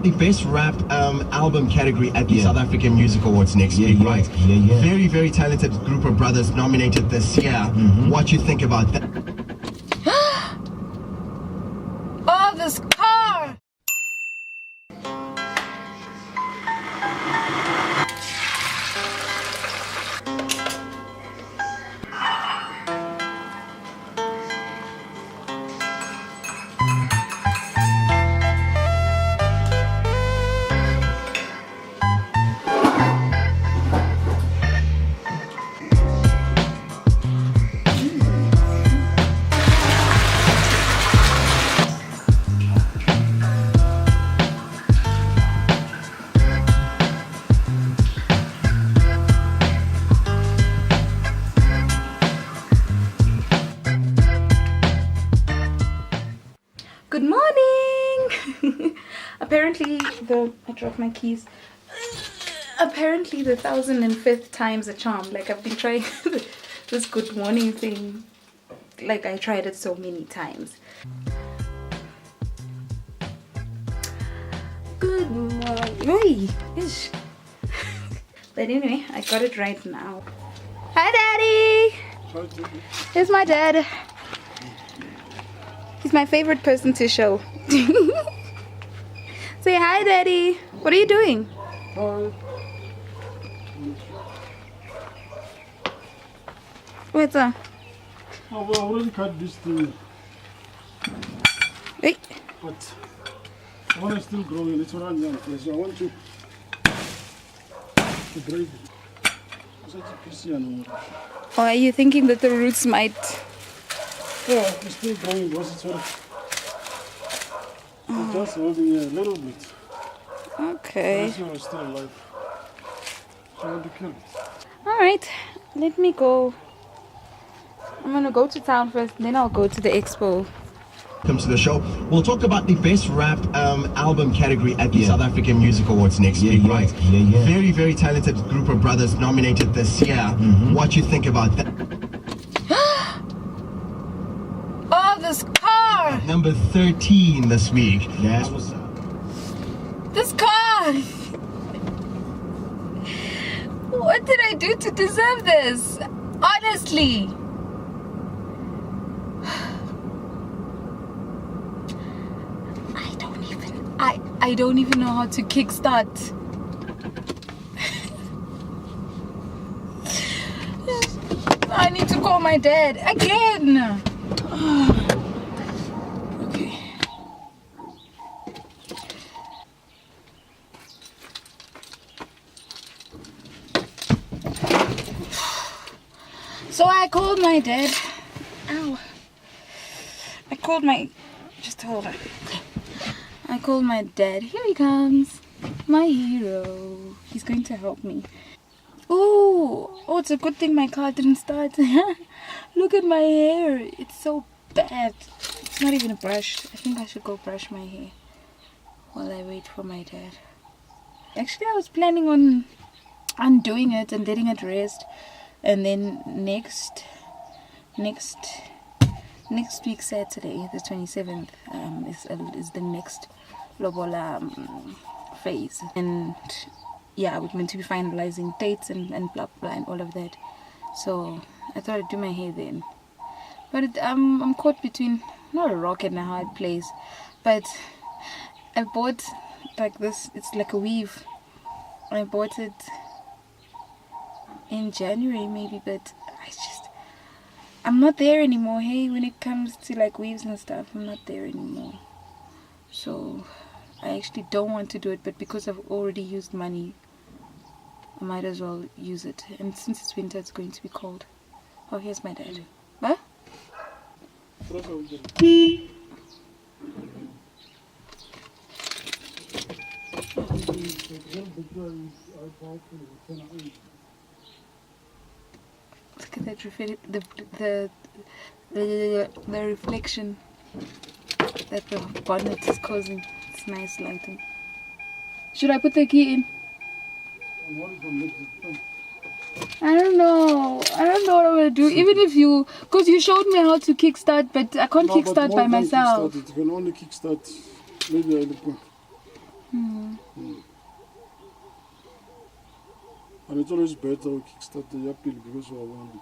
The best rap album category at the South African Music Awards next week, right? Very, very talented group of brothers nominated this year. What you think about that? Oh, this car! Good morning! Apparently I dropped my keys. Apparently the 1005th time's a charm. Like, I've been trying this good morning thing. Like, I tried it so many times. Good morning. Oi, ish. But anyway, I got it right now. Hi, Daddy! Here's my dad. He's my favorite person to show. Say hi, Daddy. What are you doing? Hi. What's up? Oh, well, I already cut this thing. Hey. But I want to still grow it. It's around young place. So I want to break it. Such a PC and all. Or are you thinking that the roots might... Yeah, it's still growing. Was it sort of just holding a little bit. Okay. This one is still alive. So I want to kill it. Alright, let me go. I'm gonna go to town first, then I'll go to the expo. Welcome to the show. We'll talk about the best rap album category at the South African Music Awards next week, right? Very, very talented group of brothers nominated this year. What you think about that? Oh, this car! Number 13 this week. Yes. This car! What did I do to deserve this? Honestly. I don't even know how to kickstart. I need to call my dad again. Okay. So I called my dad. Ow. I called my... Just hold on. I called my dad. Here he comes. My hero. He's going to help me. Oh, it's a good thing my car didn't start. Look at my hair. It's so bad. It's not even brushed. I think I should go brush my hair while I wait for my dad. Actually, I was planning on undoing it and letting it rest. And then next week, Saturday, the 27th, is the next Lobola phase. And yeah, we're going to be finalizing dates and blah blah and all of that. So I thought I'd do my hair then. But I'm caught between not a rock and a hard place. But I bought like this. It's like a weave. I bought it in January maybe, but I'm not there anymore. Hey, when it comes to like weaves and stuff, I'm not there anymore. So I actually don't want to do it, but because I've already used money, I might as well use it. And since it's winter, it's going to be cold. Oh, here's my dad. Huh? Look at that the reflection that the bonnet is causing. It's nice lighting. Should I put the key in? I don't know what I'm gonna do. Even if you, because you showed me how to kickstart, but I can't kickstart by myself. You can only kickstart maybe a little. And it's always better to kickstart the yapil because we are one.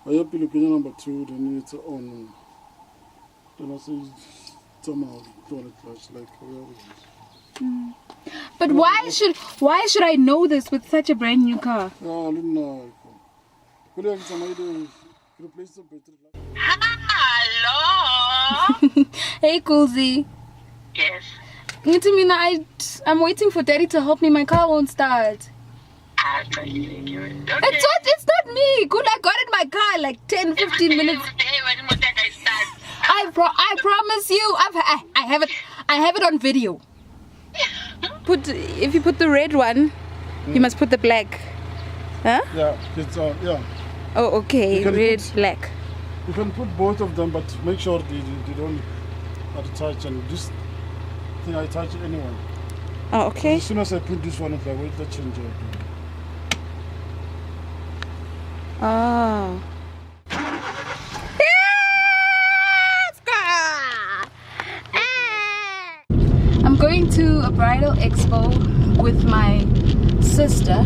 A yapil number 2, then it's on. Then I say somehow toilet flush like But why should I know this with such a brand new car? I didn't know. Could you have somebody replace the battery? Hello. Hey, Coolsy. Yes. I'm waiting for Daddy to help me. My car won't start. I'll try to figure it. Okay. It's not me. Good, I got in my car like 10, 15 minutes. I promise you. I have it on video. If you put the red one, you must put the black. Huh? Yeah, it's yeah. Oh, okay. Red, black. You can put both of them, but make sure they don't attach. And this thing I touch anyway. Oh, okay. As soon as I put this one, it's like wait, the change it. Oh. I'm going to a bridal expo with my sister.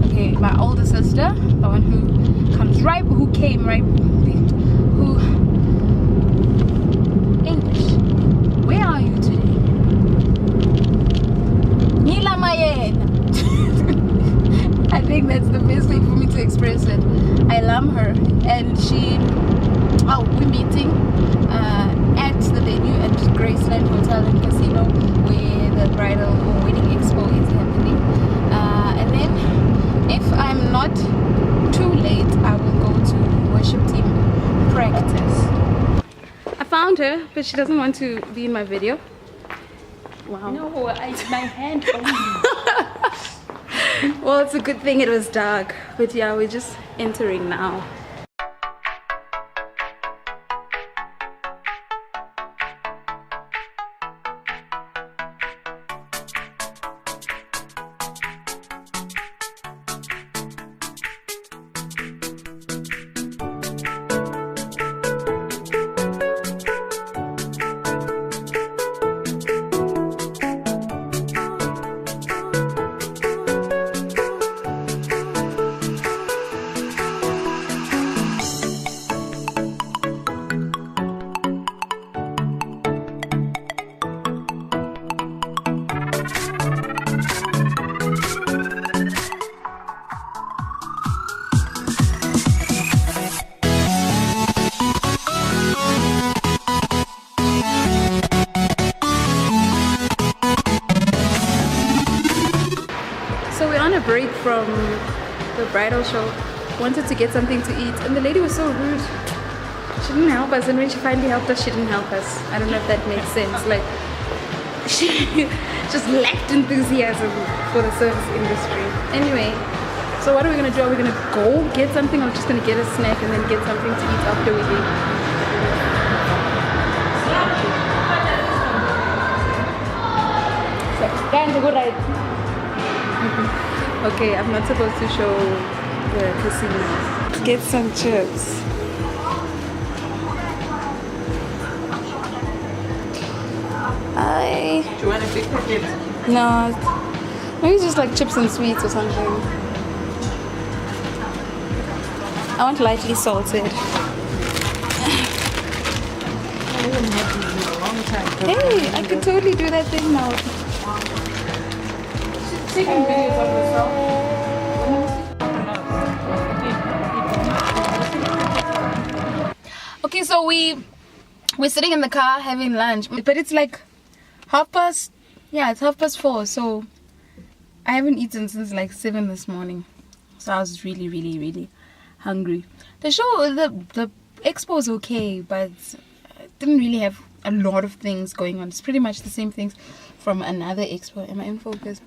Okay, my older sister, the one who came right. English. Where are you today? Nila Mayena. I think that's the best way for me to express it. I love her, and we're meeting at the venue at Graceland Hotel and Casino where the bridal or wedding expo is happening. And then, if I'm not too late, I will go to worship team practice. I found her, but she doesn't want to be in my video. Wow. No, my hand only. Well, it's a good thing it was dark, but yeah, we're just entering now. A break from the bridal show, wanted to get something to eat, and the lady was so rude. She didn't help us, and when she finally helped us, she didn't help us. I don't know if that makes sense. Like, she just lacked enthusiasm for the service industry. Anyway, so what are we gonna do? Are we gonna go get something, or just gonna get a snack and then get something to eat after we leave? Okay, I'm not supposed to show the casino. Let's get some chips. Do you want a big packet? No, maybe just like chips and sweets or something. I want lightly salted. I haven't had these in a long time. Hey, I could totally do that thing now. Taking videos of yourself. Okay, so we're sitting in the car having lunch, but it's like 4:30, so I haven't eaten since like 7 this morning, so I was really hungry. The show, the expo was okay, but it didn't really have a lot of things going on. It's pretty much the same things from another expo. Am I in focus?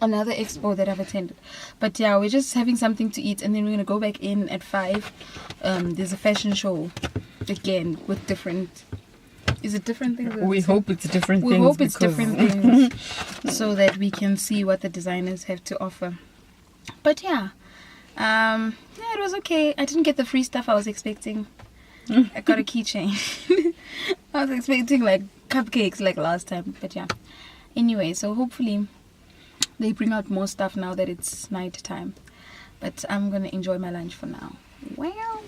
Another expo that I've attended. But yeah, we're just having something to eat, and then we're gonna go back in at 5. There's a fashion show again with different. Is it different things? We hope it's different things. We hope it's different things, so that we can see what the designers have to offer. But yeah, it was okay. I didn't get the free stuff I was expecting. I got a keychain. I was expecting like cupcakes like last time. But yeah, anyway, so hopefully they bring out more stuff now that it's night time. But I'm gonna enjoy my lunch for now. Well,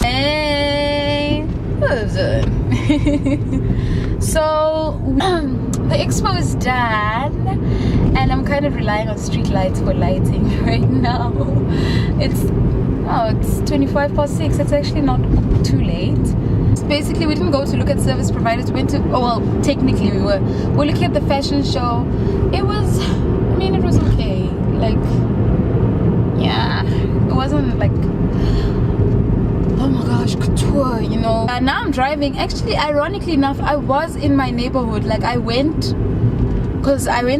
hey, what's up? So the expo is done, and I'm kind of relying on street lights for lighting right now. It's 25 past 6. It's actually not too late. Basically, we didn't go to look at service providers. We went to, oh well, technically we're looking at the fashion show. It was, I mean, it was okay. Like, yeah, it wasn't like, oh my gosh, couture, you know. Now I'm driving. Actually, ironically enough, I was in my neighborhood. Like, I went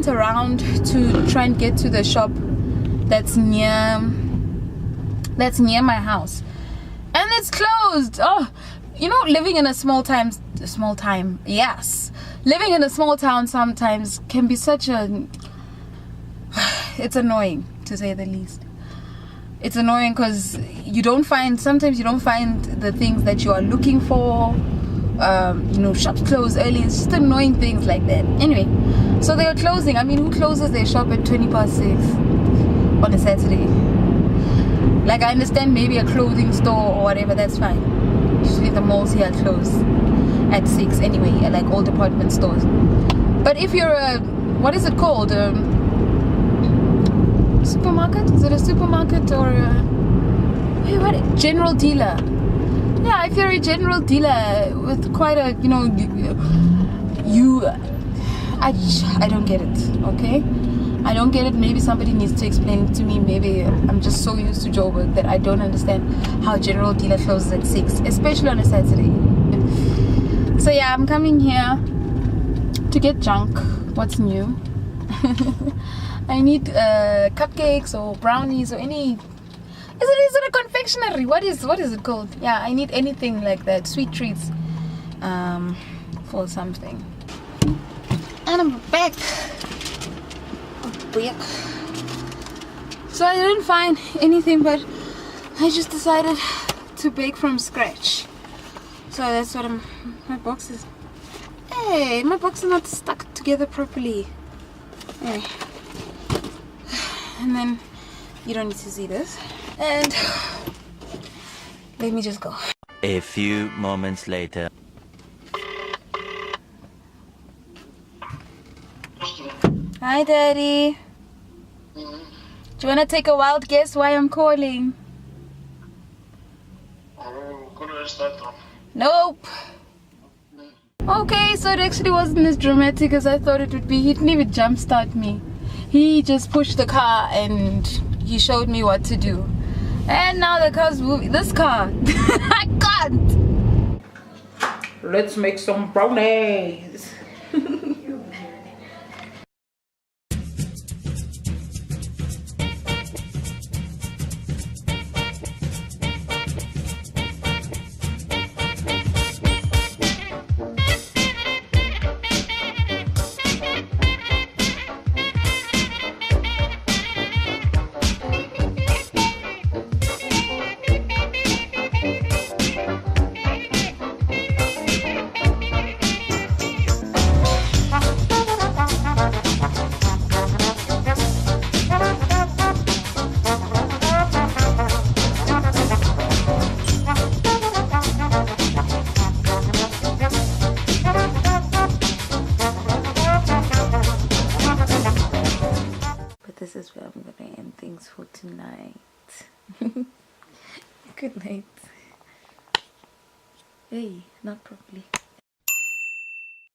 around to try and get to the shop that's near my house, and it's closed. Oh, you know, living in a small town, living in a small town sometimes can be such a, it's annoying to say the least. It's annoying because sometimes you don't find the things that you are looking for. You know, shops close early. It's just annoying things like that. Anyway, so they were closing. I mean, who closes their shop at 20 past 6 on a Saturday? Like, I understand maybe a clothing store or whatever, that's fine. Usually the malls here close at 6 anyway, like all department stores. But if you're a, what is it called? Supermarket? Is it a supermarket or a general dealer? Yeah, if you're a general dealer with quite a, you know, I don't get it, okay? I don't get it. Maybe somebody needs to explain it to me. Maybe I'm just so used to Joburg that I don't understand how general dealer closes at 6, especially on a Saturday. So yeah, I'm coming here to get junk. What's new? I need cupcakes or brownies or any. Is it a confectionery? What is it called? Yeah, I need anything like that. Sweet treats for something. And I'm back. So I didn't find anything, but I just decided to bake from scratch. So that's what my box is. Hey, my box is not stuck together properly. Anyway. And then you don't need to see this. And let me just go. A few moments later. Hi, Daddy. Do you want to take a wild guess why I'm calling? Nope. Okay, so it actually wasn't as dramatic as I thought it would be. He didn't even jumpstart me. He just pushed the car and he showed me what to do. And now the car's moving. This car. I can't. Let's make some brownies. This is where I'm gonna end things for tonight. Good night. Hey, not properly.